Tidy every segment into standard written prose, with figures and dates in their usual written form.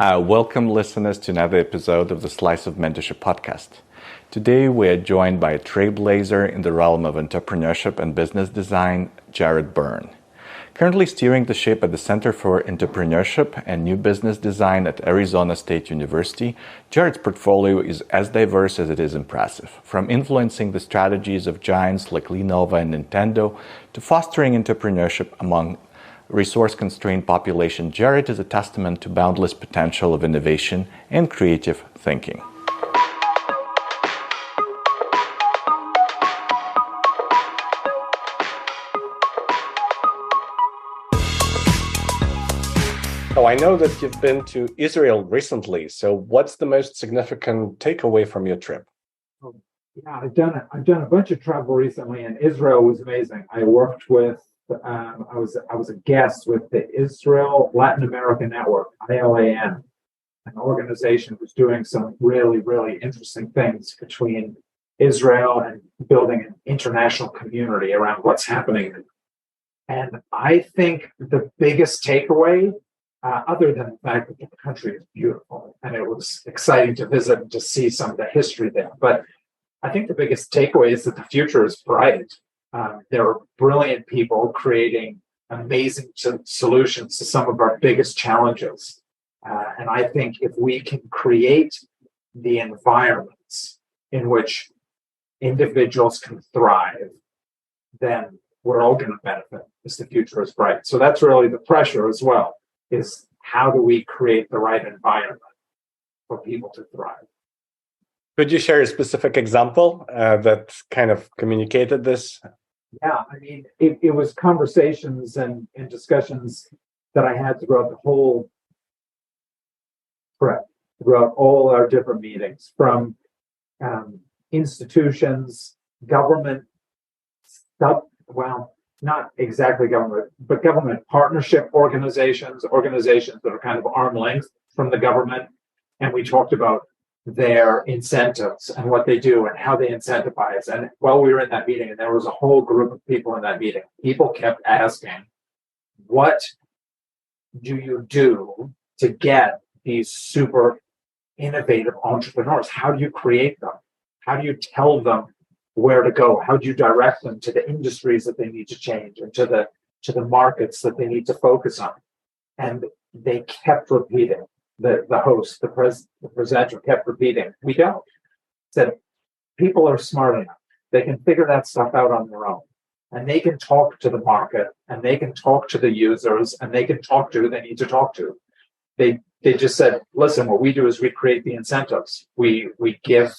Welcome, listeners, to another episode of the Slice of Mentorship podcast. Today, we are joined by a trailblazer in the realm of entrepreneurship and business design, Jared Byrne. Currently steering the ship at the Center for Entrepreneurship and New Business Design at Arizona State University, Jared's portfolio is as diverse as it is impressive. From influencing the strategies of giants like Lenovo and Nintendo to fostering entrepreneurship among resource-constrained population, Jared is a testament to boundless potential of innovation and creative thinking. So I know that you've been to Israel recently. So what's the most significant takeaway from your trip? Yeah, I've done a bunch of travel recently, and Israel was amazing. I worked with I was a guest with the Israel Latin American Network, ILAN, an organization who's doing some really, really interesting things between Israel and building an international community around what's happening. And I think the biggest takeaway, other than the fact that the country is beautiful and it was exciting to visit and to see some of the history there, but I think the biggest takeaway is that the future is bright. There are brilliant people creating amazing solutions to some of our biggest challenges. And I think if we can create the environments in which individuals can thrive, then we're all going to benefit as the future is bright. So that's really the pressure as well, is how do we create the right environment for people to thrive? Could you share a specific example that kind of communicated this? Yeah, I mean, it was conversations and discussions that I had throughout the whole trip, throughout all our different meetings, from institutions, government, not exactly government, but government partnership organizations that are kind of arm's length from the government. And we talked about their incentives and what they do and how they incentivize. And while we were in that meeting, and there was a whole group of people in that meeting, people kept asking, what do you do to get these super innovative entrepreneurs? How do you create them? How do you tell them where to go? How do you direct them to the industries that they need to change and to the markets that they need to focus on? And they kept repeating. The host, the presenter kept repeating, we don't. Said, people are smart enough. They can figure that stuff out on their own. And they can talk to the market, and they can talk to the users, and they can talk to who they need to talk to. They just said, listen, what we do is we create the incentives. We give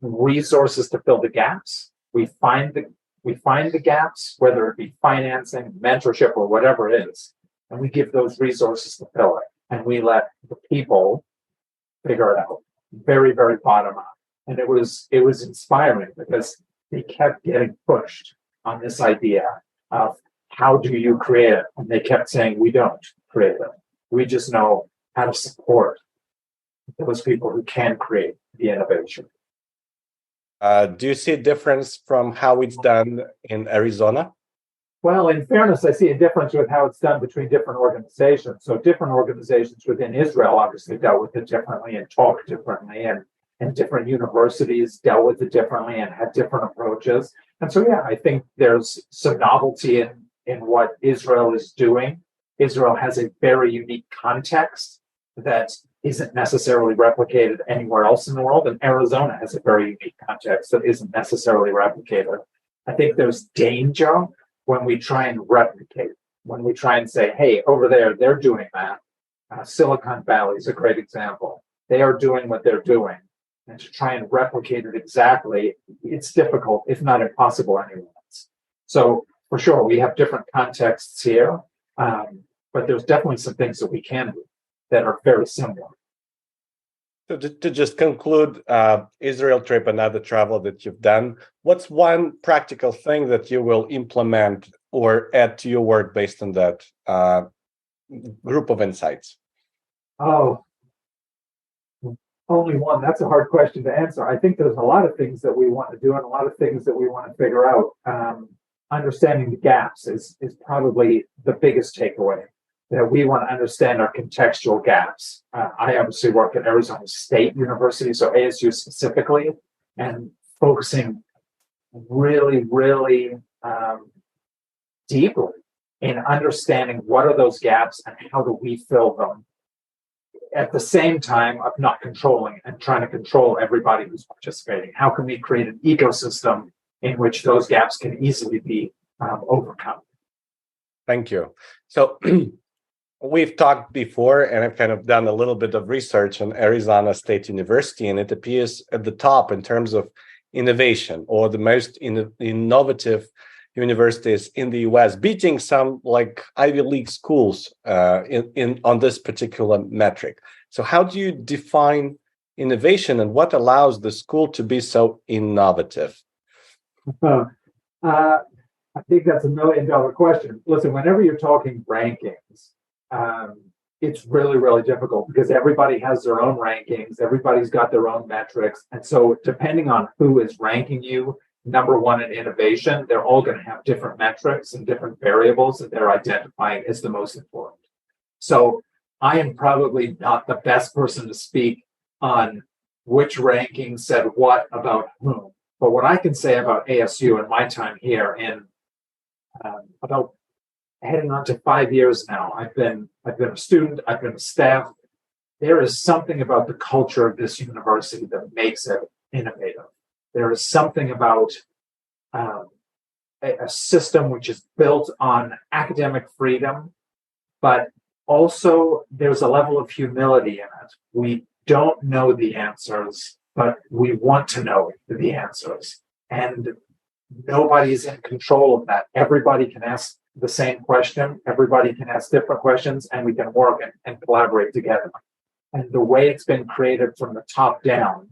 resources to fill the gaps. We find the gaps, whether it be financing, mentorship, or whatever it is. And we give those resources to fill it. And we let the people figure it out. Very, very bottom up. And it was inspiring because they kept getting pushed on this idea of how do you create it? And they kept saying, we don't create it. We just know how to support those people who can create the innovation. Do you see a difference from how it's done in Arizona? Well, in fairness, I see a difference with how it's done between different organizations. So different organizations within Israel obviously dealt with it differently and talked differently, and different universities dealt with it differently and had different approaches. And so, yeah, I think there's some novelty in what Israel is doing. Israel has a very unique context that isn't necessarily replicated anywhere else in the world. And Arizona has a very unique context that isn't necessarily replicated. I think there's danger when we try and replicate, when we try and say, hey, over there, they're doing that. Silicon Valley is a great example. They are doing what they're doing. And to try and replicate it exactly, it's difficult, if not impossible, anywhere else. So for sure, we have different contexts here, but there's definitely some things that we can do that are very similar. So to just conclude, Israel trip, another travel that you've done, what's one practical thing that you will implement or add to your work based on that group of insights? Oh, only one. That's a hard question to answer. I think there's a lot of things that we want to do and a lot of things that we want to figure out. Understanding the gaps is probably the biggest takeaway. that we want to understand our contextual gaps. I obviously work at Arizona State University, so ASU specifically, and focusing really, really deeply in understanding what are those gaps and how do we fill them, at the same time of not controlling and trying to control everybody who's participating. How can we create an ecosystem in which those gaps can easily be overcome? Thank you. So we've talked before, and I've kind of done a little bit of research on Arizona State University, and it appears at the top in terms of innovation, or the most innovative universities in the US, beating some like Ivy League schools on this particular metric. So how do you define innovation, and what allows the school to be so innovative? I think that's $1 million question. Listen, whenever you're talking rankings, it's really, really difficult because everybody has their own rankings. Everybody's got their own metrics. And so depending on who is ranking you number one in innovation, they're all going to have different metrics and different variables that they're identifying as the most important. So I am probably not the best person to speak on which ranking said what about whom. But what I can say about ASU and my time here in about heading on to 5 years now, I've been a student, I've been a staff. There is something about the culture of this university that makes it innovative. There is something about a system which is built on academic freedom, but also there's a level of humility in it. We don't know the answers, but we want to know the answers. And nobody's in control of that. Everybody can ask the same question. Everybody can ask different questions, and we can work and collaborate together. And the way it's been created from the top down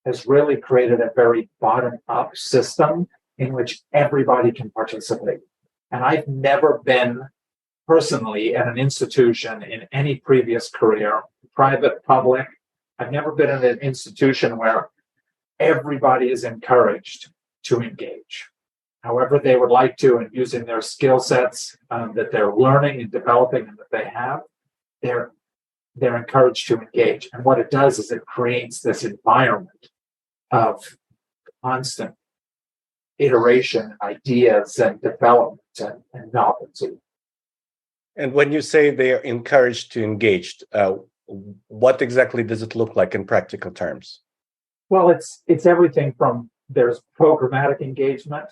has really created a very bottom-up system in which everybody can participate. And I've never been personally at an institution in any previous career, private, public, I've never been in an institution where everybody is encouraged to engage however they would like to, and using their skill sets that they're learning and developing and that they have, they're encouraged to engage. And what it does is it creates this environment of constant iteration, ideas, and development and novelty. And when you say they are encouraged to engage, what exactly does it look like in practical terms? Well, it's everything from there's programmatic engagement,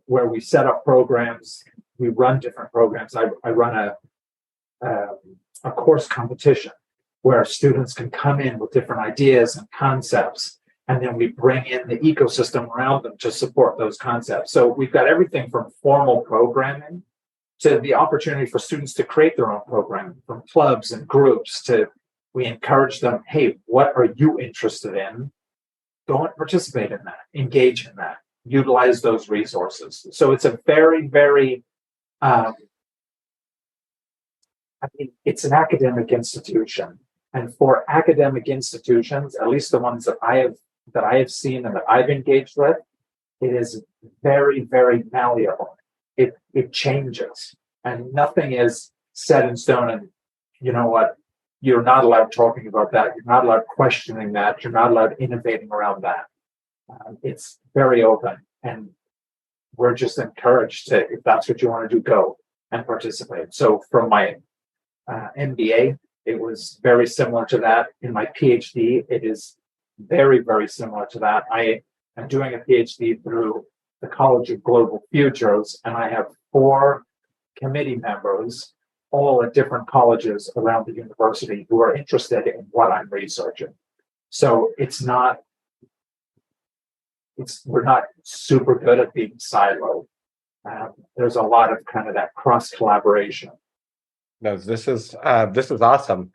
where we set up programs, we run different programs. I run a course competition where students can come in with different ideas and concepts, and then we bring in the ecosystem around them to support those concepts. So we've got everything from formal programming to the opportunity for students to create their own programming, from clubs and groups to, we encourage them, hey, what are you interested in? Go and participate in that, engage in that, utilize those resources. So it's a very, very, it's an academic institution. And for academic institutions, at least the ones that I have seen and that I've engaged with, it is very, very malleable. It changes, and nothing is set in stone. And you know what? You're not allowed talking about that. You're not allowed questioning that. You're not allowed innovating around that. It's very open, and we're just encouraged to, if that's what you want to do, go and participate. So from my MBA, it was very similar to that. In my PhD, it is very, very similar to that. I am doing a PhD through the College of Global Futures, and I have 4 committee members, all at different colleges around the university, who are interested in what I'm researching. So we're not super good at being siloed. There's a lot of kind of that cross collaboration. No, this is awesome.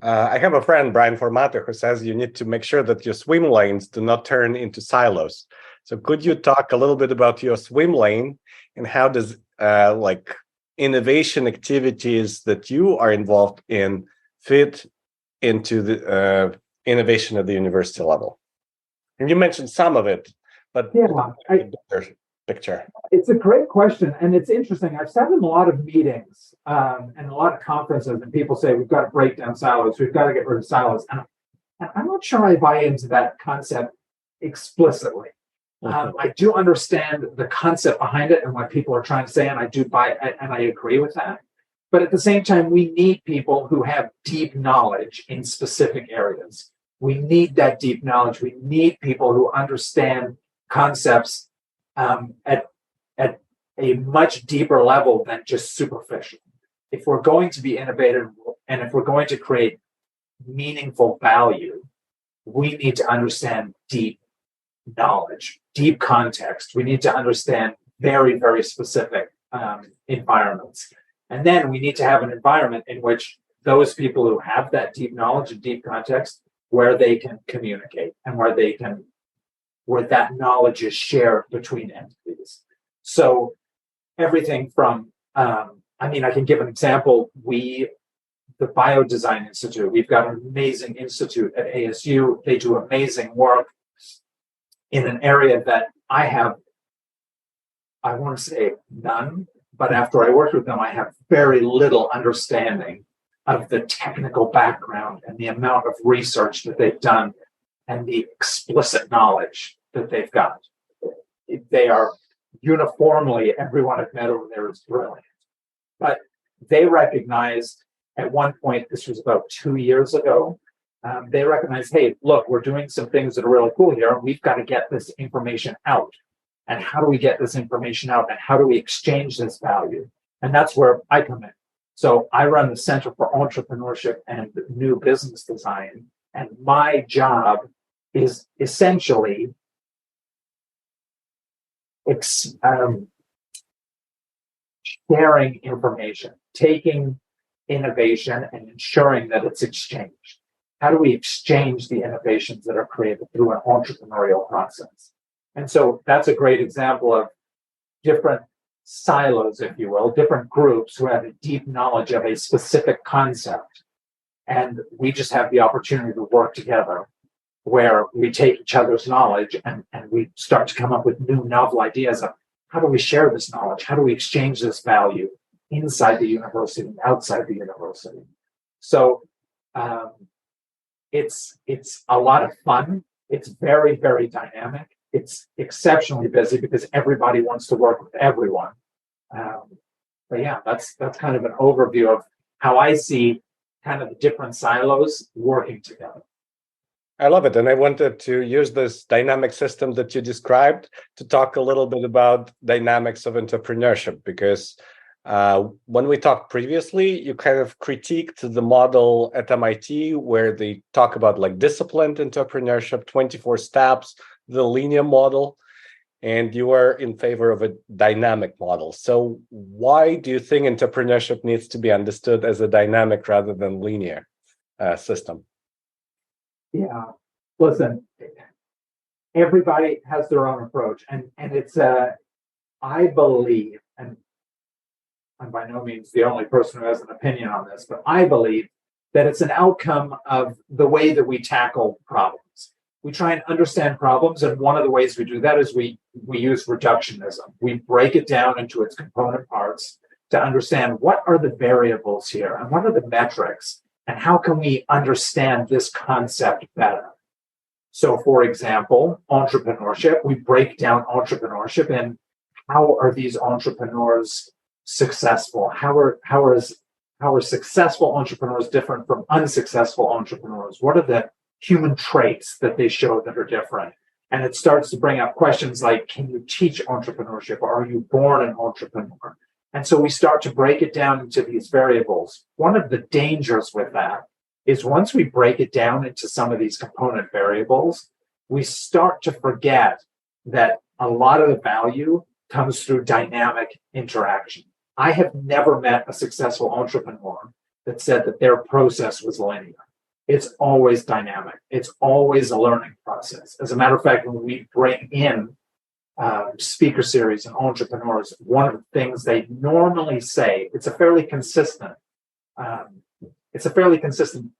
I have a friend, Brian Formato, who says you need to make sure that your swim lanes do not turn into silos. So could you talk a little bit about your swim lane, and how does innovation activities that you are involved in fit into the innovation at the university level? And you mentioned some of it, but yeah, picture? It's a great question, and it's interesting. I've sat in a lot of meetings and a lot of conferences, and people say we've got to break down silos, we've got to get rid of silos, and I'm not sure I buy into that concept explicitly. I do understand the concept behind it and what people are trying to say, and I do buy and I agree with that. But at the same time, we need people who have deep knowledge in specific areas. We need that deep knowledge. We need people who understand concepts at a much deeper level than just superficial. If we're going to be innovative and if we're going to create meaningful value, we need to understand deep knowledge, deep context. We need to understand very, very specific environments. And then we need to have an environment in which those people who have that deep knowledge and deep context, where they can communicate and where that knowledge is shared between entities. So everything from, I can give an example. The Biodesign Institute, we've got an amazing institute at ASU. They do amazing work in an area that I want to say none, but after I worked with them, I have very little understanding of the technical background and the amount of research that they've done and the explicit knowledge that they've got. They are uniformly, everyone I've met over there is brilliant. But they recognized at one point, this was about 2 years ago, they recognized, hey, look, we're doing some things that are really cool here, and we've got to get this information out. And how do we get this information out? And how do we exchange this value? And that's where I come in. So I run the Center for Entrepreneurship and New Business Design. And my job is essentially sharing information, taking innovation and ensuring that it's exchanged. How do we exchange the innovations that are created through an entrepreneurial process? And so that's a great example of different silos, if you will, different groups who have a deep knowledge of a specific concept. And we just have the opportunity to work together where we take each other's knowledge and we start to come up with new novel ideas of how do we share this knowledge? How do we exchange this value inside the university and outside the university? So it's a lot of fun. It's very, very dynamic. It's exceptionally busy because everybody wants to work with everyone. But yeah, that's kind of an overview of how I see kind of the different silos working together. I love it. And I wanted to use this dynamic system that you described to talk a little bit about dynamics of entrepreneurship, because when we talked previously, you kind of critiqued the model at MIT where they talk about like disciplined entrepreneurship, 24 steps, the linear model, and you are in favor of a dynamic model. So why do you think entrepreneurship needs to be understood as a dynamic rather than linear system? Yeah, listen, everybody has their own approach, and it's I believe, and I'm by no means the only person who has an opinion on this, but I believe that it's an outcome of the way that we tackle problems. We try and understand problems, and one of the ways we do that is we use reductionism. We break it down into its component parts to understand what are the variables here and what are the metrics, and how can we understand this concept better. So, for example, entrepreneurship, we break down entrepreneurship and how are these entrepreneurs successful? How are successful entrepreneurs different from unsuccessful entrepreneurs? What are the human traits that they show that are different? And it starts to bring up questions like, can you teach entrepreneurship? Or are you born an entrepreneur? And so we start to break it down into these variables. One of the dangers with that is once we break it down into some of these component variables, we start to forget that a lot of the value comes through dynamic interaction. I have never met a successful entrepreneur that said that their process was linear. It's always dynamic. It's always a learning process. As a matter of fact, when we bring in speaker series and entrepreneurs, one of the things they normally say, it's a fairly consistent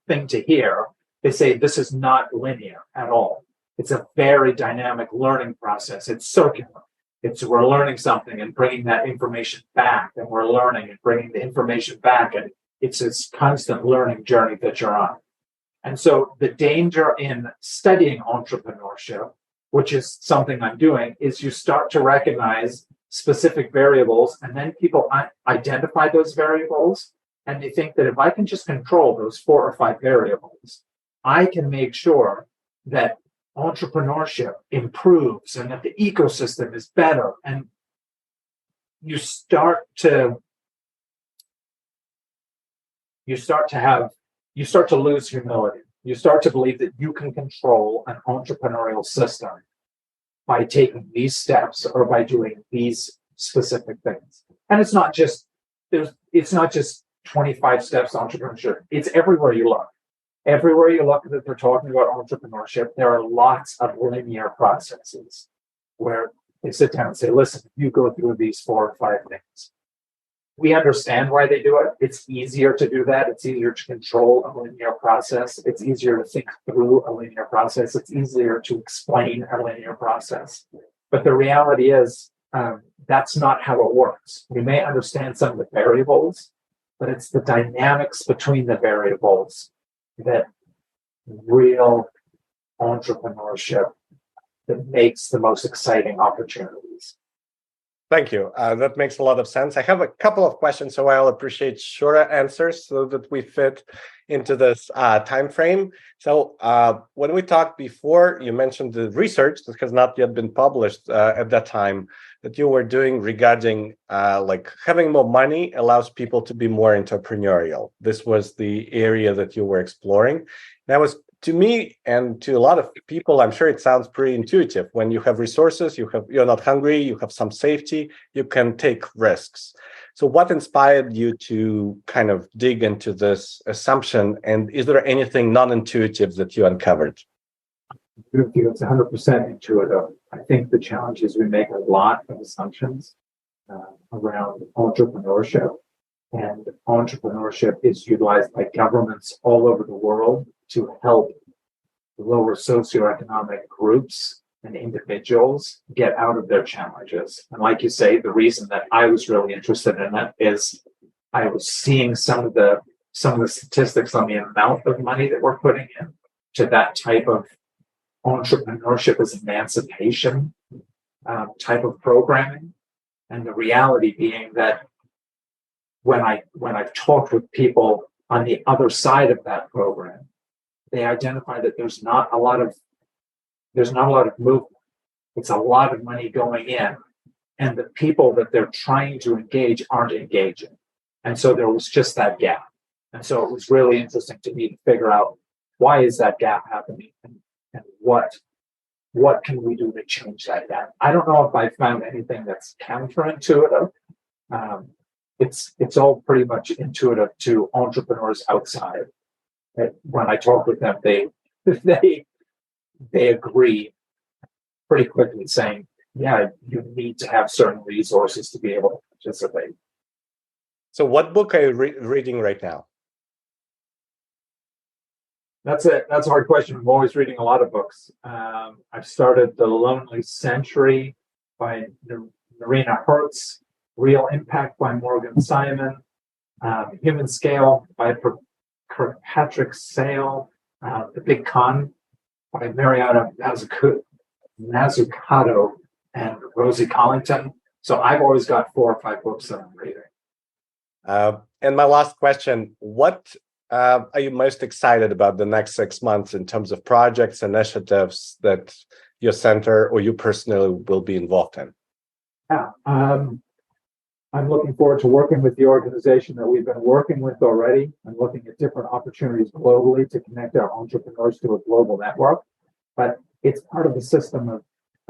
thing to hear. They say this is not linear at all. It's a very dynamic learning process. It's circular. It's we're learning something and bringing that information back, and we're learning and bringing the information back, and it's this constant learning journey that you're on. And so the danger in studying entrepreneurship, which is something I'm doing, is you start to recognize specific variables, and then people identify those variables, and they think that if I can just control those 4 or 5 variables, I can make sure that entrepreneurship improves and that the ecosystem is better. And you start to lose humility. You start to believe that you can control an entrepreneurial system by taking these steps or by doing these specific things. And it's not just 25 steps to entrepreneurship. It's everywhere you look. Everywhere you look that they're talking about entrepreneurship, there are lots of linear processes where they sit down and say, listen, you go through these 4 or 5 things. We understand why they do it. It's easier to do that. It's easier to control a linear process. It's easier to think through a linear process. It's easier to explain a linear process. But the reality is, that's not how it works. We may understand some of the variables, but it's the dynamics between the variables that real entrepreneurship that makes the most exciting opportunities. Thank you. That makes a lot of sense. I have a couple of questions, so I'll appreciate shorter answers so that we fit into this time frame. So when we talked before, you mentioned the research that has not yet been published at that time that you were doing regarding like having more money allows people to be more entrepreneurial. This was the area that you were exploring. That was, to me and to a lot of people, I'm sure it sounds pretty intuitive. When you have resources, you're not hungry, you have some safety, you can take risks. So what inspired you to kind of dig into this assumption? And is there anything non-intuitive that you uncovered? I think it's 100% intuitive. I think the challenge is we make a lot of assumptions around entrepreneurship. And entrepreneurship is utilized by governments all over the world to help lower socioeconomic groups and individuals get out of their challenges. And like you say, the reason that I was really interested in it is I was seeing some of the statistics on the amount of money that we're putting in to that type of entrepreneurship as emancipation type of programming. And the reality being that when I've talked with people on the other side of that program, they identify that there's not a lot of movement. It's a lot of money going in, and the people that they're trying to engage aren't engaging. And so there was just that gap. And so it was really interesting to me to figure out why is that gap happening and what can we do to change that gap. I don't know if I found anything that's counterintuitive. It's all pretty much intuitive to entrepreneurs outside. When I talk with them, they agree pretty quickly, saying, "Yeah, you need to have certain resources to be able to participate." So, what book are you reading right now? That's a hard question. I'm always reading a lot of books. I've started The Lonely Century by Marina Hertz, Real Impact by Morgan Simon, Human Scale by Patrick Sale, The Big Con by Mariana Mazzucato and Rosie Collington. So I've always got 4 or 5 books that I'm reading. And my last question, what are you most excited about the next 6 months in terms of projects, initiatives that your center or you personally will be involved in? Yeah, I'm looking forward to working with the organization that we've been working with already and looking at different opportunities globally to connect our entrepreneurs to a global network. But it's part of the system of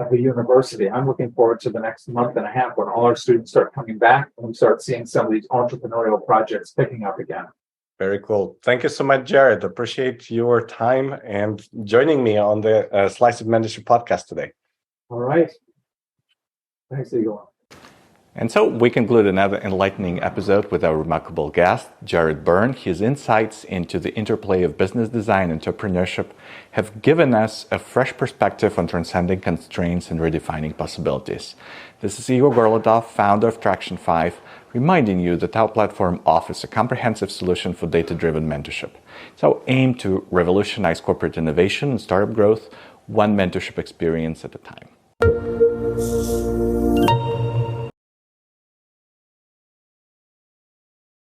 the university. I'm looking forward to the next month and a half when all our students start coming back and we start seeing some of these entrepreneurial projects picking up again. Very cool. Thank you so much, Jared. Appreciate your time and joining me on the Slice of Mentorship podcast today. All right. Thanks, Igor. And so we conclude another enlightening episode with our remarkable guest, Jared Byrne. His insights into the interplay of business design and entrepreneurship have given us a fresh perspective on transcending constraints and redefining possibilities. This is Igor Gorlatov, founder of Traction 5, reminding you that our platform offers a comprehensive solution for data-driven mentorship. It's our aim to revolutionize corporate innovation and startup growth, one mentorship experience at a time.